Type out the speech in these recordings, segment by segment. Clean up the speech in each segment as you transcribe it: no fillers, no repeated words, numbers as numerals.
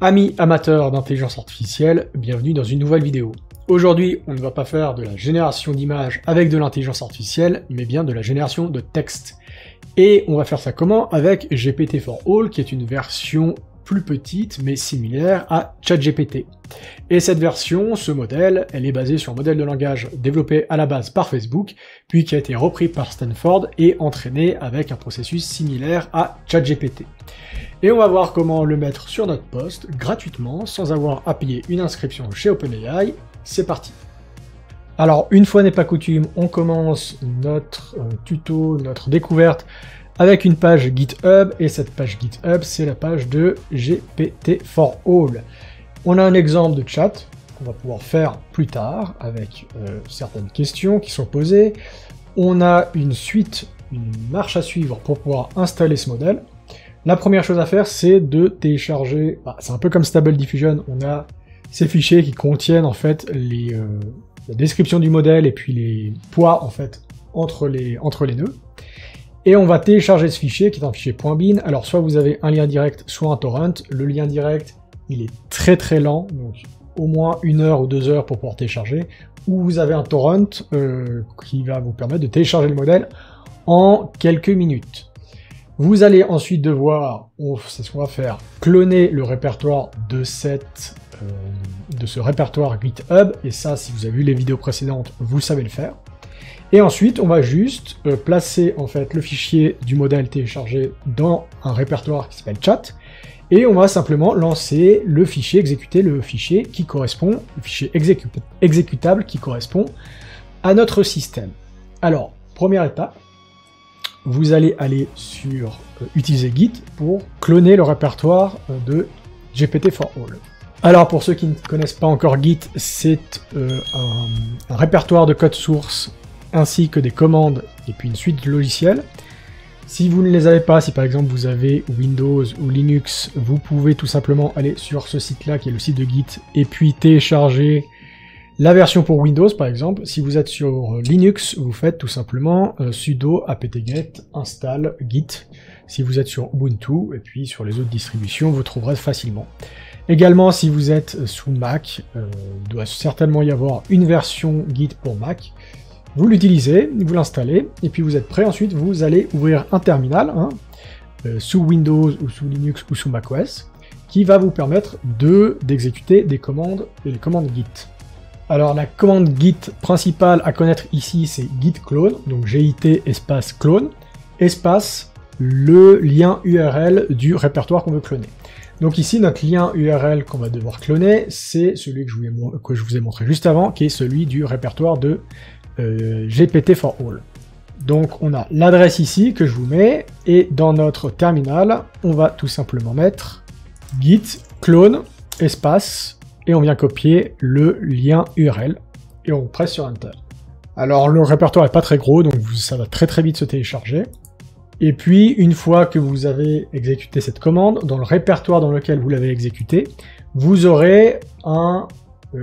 Amis amateurs d'intelligence artificielle, bienvenue dans une nouvelle vidéo. Aujourd'hui, on ne va pas faire de la génération d'images avec de l'intelligence artificielle, mais bien de la génération de texte. Et on va faire ça comment? Avec GPT-4All, qui est une version plus petite, mais similaire à ChatGPT. Et cette version, ce modèle, elle est basée sur un modèle de langage développé à la base par Facebook, puis qui a été repris par Stanford et entraîné avec un processus similaire à ChatGPT. Et on va voir comment le mettre sur notre poste, gratuitement, sans avoir à payer une inscription chez OpenAI. C'est parti! Alors, une fois n'est pas coutume, on commence notre tuto, notre découverte, avec une page GitHub, et cette page GitHub, c'est la page de GPT-4All. On a un exemple de chat qu'on va pouvoir faire plus tard, avec certaines questions qui sont posées. On a une suite, une marche à suivre pour pouvoir installer ce modèle. La première chose à faire, c'est de télécharger, c'est un peu comme Stable Diffusion, on a ces fichiers qui contiennent en fait la description du modèle et puis les poids en fait entre les nœuds. Et on va télécharger ce fichier qui est un fichier .bin. Alors soit vous avez un lien direct, soit un torrent. Le lien direct, il est très très lent, donc au moins 1 heure ou 2 heures pour pouvoir télécharger. Ou vous avez un torrent qui va vous permettre de télécharger le modèle en quelques minutes. Vous allez ensuite devoir, c'est ce qu'on va faire, cloner le répertoire de ce répertoire GitHub, et ça, si vous avez vu les vidéos précédentes, vous savez le faire. Et ensuite, on va juste placer en fait le fichier du modèle téléchargé dans un répertoire qui s'appelle chat, et on va simplement lancer le fichier, exécuter le fichier qui correspond, le fichier exécutable qui correspond à notre système. Alors, première étape, vous allez aller sur utiliser Git pour cloner le répertoire de GPT-4All. Alors pour ceux qui ne connaissent pas encore Git, c'est un répertoire de code source ainsi que des commandes et puis une suite de logiciels. Si vous ne les avez pas, si par exemple vous avez Windows ou Linux, vous pouvez tout simplement aller sur ce site-là qui est le site de Git et puis télécharger la version pour Windows, par exemple. Si vous êtes sur Linux, vous faites tout simplement sudo apt-get install git. Si vous êtes sur Ubuntu, et puis sur les autres distributions, vous trouverez facilement. Également, si vous êtes sous Mac, il doit certainement y avoir une version Git pour Mac. Vous l'utilisez, vous l'installez, et puis vous êtes prêt. Ensuite, vous allez ouvrir un terminal, sous Windows, ou sous Linux, ou sous macOS, qui va vous permettre d'exécuter des commandes, les commandes Git. Alors la commande git principale à connaître ici, c'est git clone, donc git espace clone, espace le lien URL du répertoire qu'on veut cloner. Donc ici, notre lien URL qu'on va devoir cloner, c'est celui que je vous ai montré juste avant, qui est celui du répertoire de GPT-4All. Donc on a l'adresse ici que je vous mets, et dans notre terminal, on va tout simplement mettre git clone espace, et on vient copier le lien URL, et on presse sur Enter. Alors le répertoire est pas très gros, donc ça va très très vite se télécharger. Et puis, une fois que vous avez exécuté cette commande, dans le répertoire dans lequel vous l'avez exécuté, vous aurez un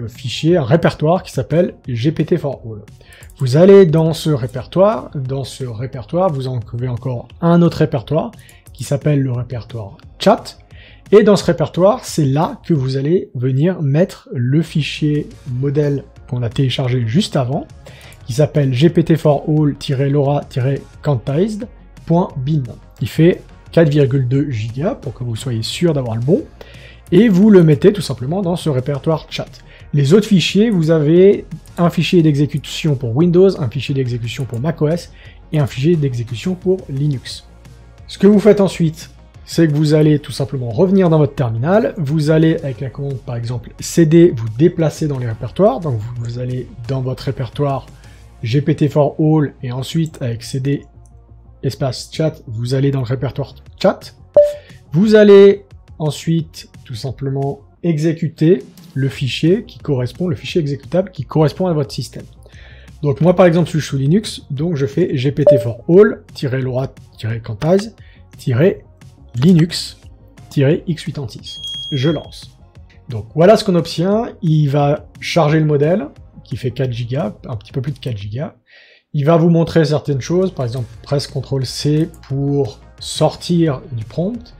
fichier, un répertoire qui s'appelle GPT-4All. Vous allez dans ce répertoire, vous en avez encore un autre répertoire qui s'appelle le répertoire chat. Et dans ce répertoire, c'est là que vous allez venir mettre le fichier modèle qu'on a téléchargé juste avant, qui s'appelle gpt4all-lora-quantized.bin. Il fait 4,2 Go pour que vous soyez sûr d'avoir le bon, et vous le mettez tout simplement dans ce répertoire chat. Les autres fichiers, vous avez un fichier d'exécution pour Windows, un fichier d'exécution pour macOS, et un fichier d'exécution pour Linux. Ce que vous faites ensuite, c'est que vous allez tout simplement revenir dans votre terminal, vous allez, avec la commande par exemple cd, vous déplacer dans les répertoires, donc vous allez dans votre répertoire GPT-4All, et ensuite avec cd espace chat, vous allez dans le répertoire chat, vous allez ensuite tout simplement exécuter le fichier qui correspond, le fichier exécutable qui correspond à votre système. Donc moi par exemple je suis sous Linux, donc je fais gpt4all-lora-quantize-linux-x86. Je lance. Donc voilà ce qu'on obtient. Il va charger le modèle, qui fait 4 Go, un petit peu plus de 4 Go. Il va vous montrer certaines choses, par exemple presse CTRL-C pour sortir du prompt,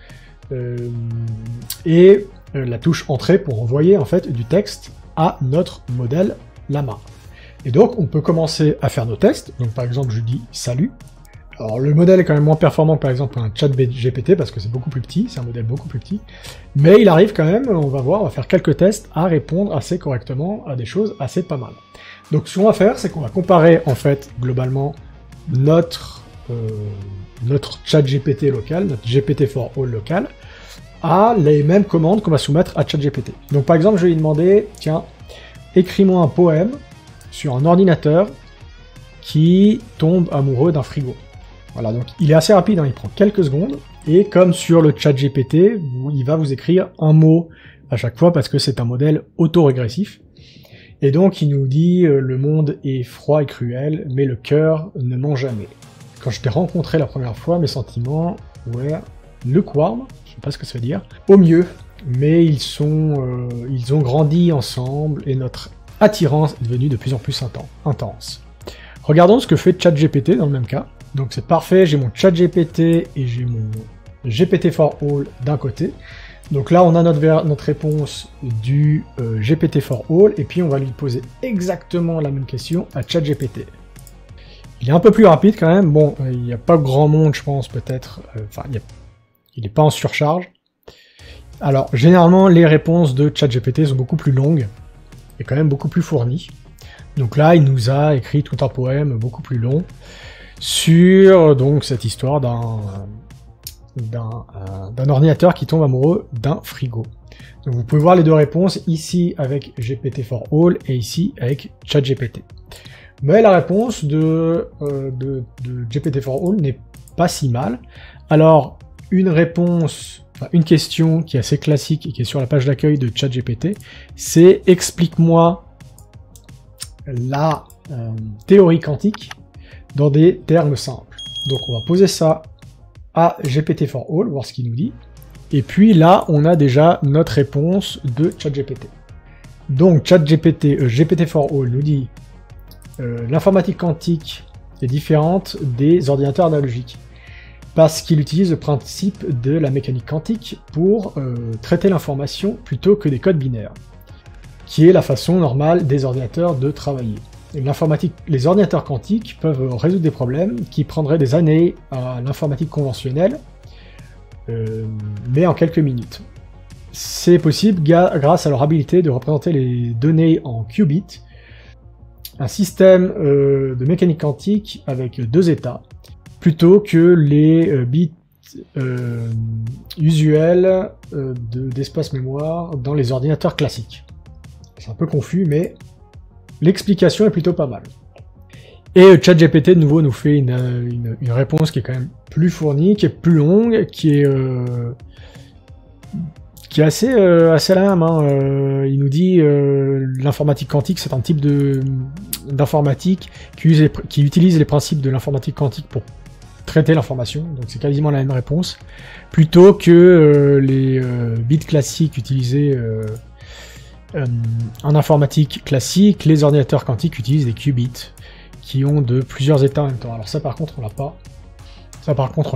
et la touche entrée pour envoyer en fait du texte à notre modèle Llama. Et donc on peut commencer à faire nos tests. Donc par exemple je dis salut. Alors le modèle est quand même moins performant que par exemple un chat GPT parce que c'est beaucoup plus petit, c'est un modèle beaucoup plus petit. Mais il arrive quand même, on va voir, on va faire quelques tests à répondre assez correctement à des choses assez pas mal. Donc ce qu'on va faire, c'est qu'on va comparer en fait globalement notre chat GPT local, notre GPT-4All local, à les mêmes commandes qu'on va soumettre à ChatGPT. Donc par exemple, je vais lui demander, tiens, écris-moi un poème sur un ordinateur qui tombe amoureux d'un frigo. Voilà, donc il est assez rapide, hein, il prend quelques secondes, et comme sur le ChatGPT, il va vous écrire un mot à chaque fois parce que c'est un modèle auto-régressif. Et donc il nous dit le monde est froid et cruel, mais le cœur ne ment jamais. Quand je t'ai rencontré la première fois, mes sentiments, ouais, lukewarm, je sais pas ce que ça veut dire, au mieux, mais ils ont grandi ensemble et notre attirance est devenue de plus en plus intense. Regardons ce que fait ChatGPT dans le même cas. Donc c'est parfait, j'ai mon ChatGPT et j'ai mon GPT-4All d'un côté. Donc là on a notre réponse du GPT-4All et puis on va lui poser exactement la même question à ChatGPT. Il est un peu plus rapide quand même, bon, il n'y a pas grand monde je pense peut-être, enfin il n'est pas en surcharge. Alors généralement les réponses de ChatGPT sont beaucoup plus longues et quand même beaucoup plus fournies. Donc là il nous a écrit tout un poème beaucoup plus long sur donc cette histoire d'un ordinateur qui tombe amoureux d'un frigo. Donc vous pouvez voir les deux réponses ici avec GPT-4All et ici avec ChatGPT. Mais la réponse de GPT-4All n'est pas si mal. Alors une question qui est assez classique et qui est sur la page d'accueil de ChatGPT, c'est explique-moi la théorie quantique dans des termes simples. Donc on va poser ça à GPT-4All, voir ce qu'il nous dit. Et puis là, on a déjà notre réponse de ChatGPT. Donc GPT-4All nous dit l'informatique quantique est différente des ordinateurs analogiques parce qu'il utilise le principe de la mécanique quantique pour traiter l'information plutôt que des codes binaires, qui est la façon normale des ordinateurs de travailler. Les ordinateurs quantiques peuvent résoudre des problèmes qui prendraient des années à l'informatique conventionnelle, mais en quelques minutes. C'est possible grâce à leur habilité de représenter les données en qubits, un système de mécanique quantique avec deux états, plutôt que les bits usuels d'espace mémoire dans les ordinateurs classiques. C'est un peu confus, mais l'explication est plutôt pas mal. Et ChatGPT de nouveau nous fait une réponse qui est quand même plus fournie, qui est plus longue, qui est assez la même. Hein. Il nous dit l'informatique quantique, c'est un type d'informatique qui utilise les principes de l'informatique quantique pour traiter l'information, donc c'est quasiment la même réponse, plutôt que les bits classiques utilisés en informatique classique. Les ordinateurs quantiques utilisent des qubits qui ont de plusieurs états en même temps. Alors ça par contre on l'a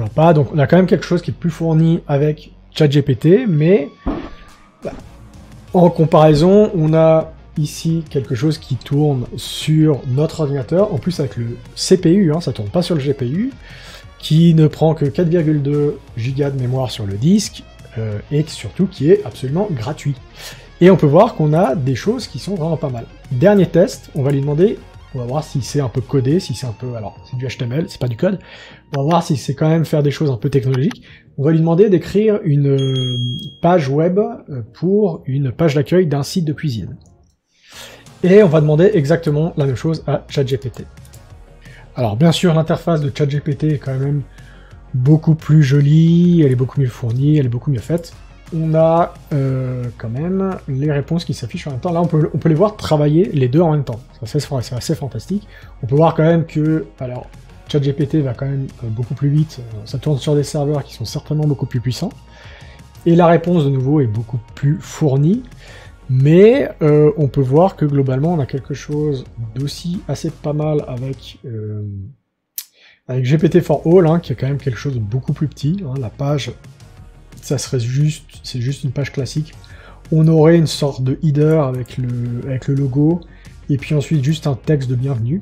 pas. Donc on a quand même quelque chose qui est plus fourni avec ChatGPT, mais en comparaison, on a ici quelque chose qui tourne sur notre ordinateur, en plus avec le CPU, hein, ça tourne pas sur le GPU, qui ne prend que 4,2 Go de mémoire sur le disque, et surtout qui est absolument gratuit. Et on peut voir qu'on a des choses qui sont vraiment pas mal. Dernier test, on va lui demander, on va voir si c'est un peu codé, si c'est un peu... Alors, c'est du HTML, c'est pas du code. On va voir si c'est quand même faire des choses un peu technologiques. On va lui demander d'écrire une page web pour une page d'accueil d'un site de cuisine. Et on va demander exactement la même chose à ChatGPT. Alors, bien sûr, l'interface de ChatGPT est quand même beaucoup plus jolie, elle est beaucoup mieux fournie, elle est beaucoup mieux faite. On a quand même les réponses qui s'affichent en même temps. Là, on peut les voir travailler les deux en même temps. C'est assez fantastique. On peut voir quand même que, alors, ChatGPT va quand même beaucoup plus vite. Ça tourne sur des serveurs qui sont certainement beaucoup plus puissants. Et la réponse, de nouveau, est beaucoup plus fournie. Mais on peut voir que, globalement, on a quelque chose d'aussi assez pas mal avec GPT-4All, hein, qui est quand même quelque chose de beaucoup plus petit. Hein, la page... c'est juste une page classique. on aurait une sorte de header avec le logo, et puis ensuite juste un texte de bienvenue.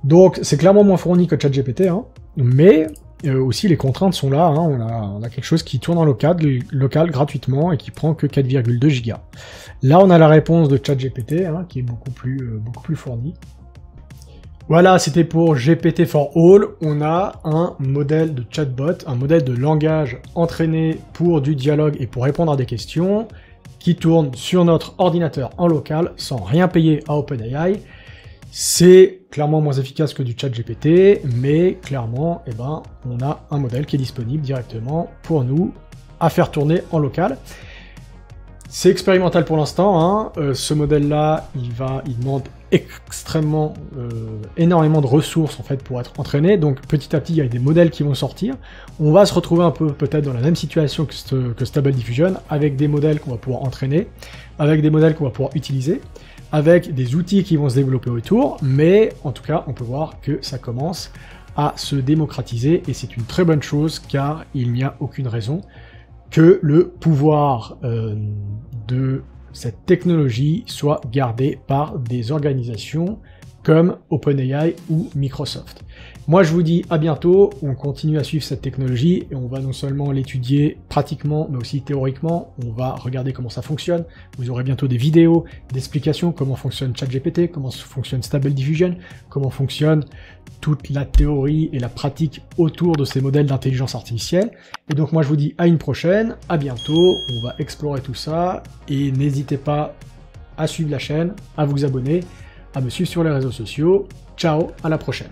Donc c'est clairement moins fourni que ChatGPT, hein, mais aussi les contraintes sont là, hein, on a quelque chose qui tourne en local gratuitement et qui prend que 4,2 Go. Là on a la réponse de ChatGPT, hein, qui est beaucoup plus fournie. Voilà, c'était pour GPT for All. On a un modèle de chatbot, un modèle de langage entraîné pour du dialogue et pour répondre à des questions, qui tourne sur notre ordinateur en local sans rien payer à OpenAI. C'est clairement moins efficace que du ChatGPT, mais clairement, eh ben, on a un modèle qui est disponible directement pour nous à faire tourner en local. C'est expérimental pour l'instant, hein. Ce modèle-là, il demande extrêmement, énormément de ressources en fait pour être entraîné, donc petit à petit il y a des modèles qui vont sortir. On va se retrouver un peu peut-être dans la même situation que Stable Diffusion, avec des modèles qu'on va pouvoir entraîner, avec des modèles qu'on va pouvoir utiliser, avec des outils qui vont se développer autour, mais en tout cas on peut voir que ça commence à se démocratiser et c'est une très bonne chose car il n'y a aucune raison que le pouvoir de cette technologie soit gardée par des organisations comme OpenAI ou Microsoft. Moi je vous dis à bientôt, on continue à suivre cette technologie et on va non seulement l'étudier pratiquement mais aussi théoriquement, on va regarder comment ça fonctionne, vous aurez bientôt des vidéos d'explications comment fonctionne ChatGPT, comment fonctionne Stable Diffusion, comment fonctionne toute la théorie et la pratique autour de ces modèles d'intelligence artificielle. Et donc moi je vous dis à une prochaine, à bientôt, on va explorer tout ça et n'hésitez pas à suivre la chaîne, à vous abonner, à me suivre sur les réseaux sociaux. Ciao, à la prochaine.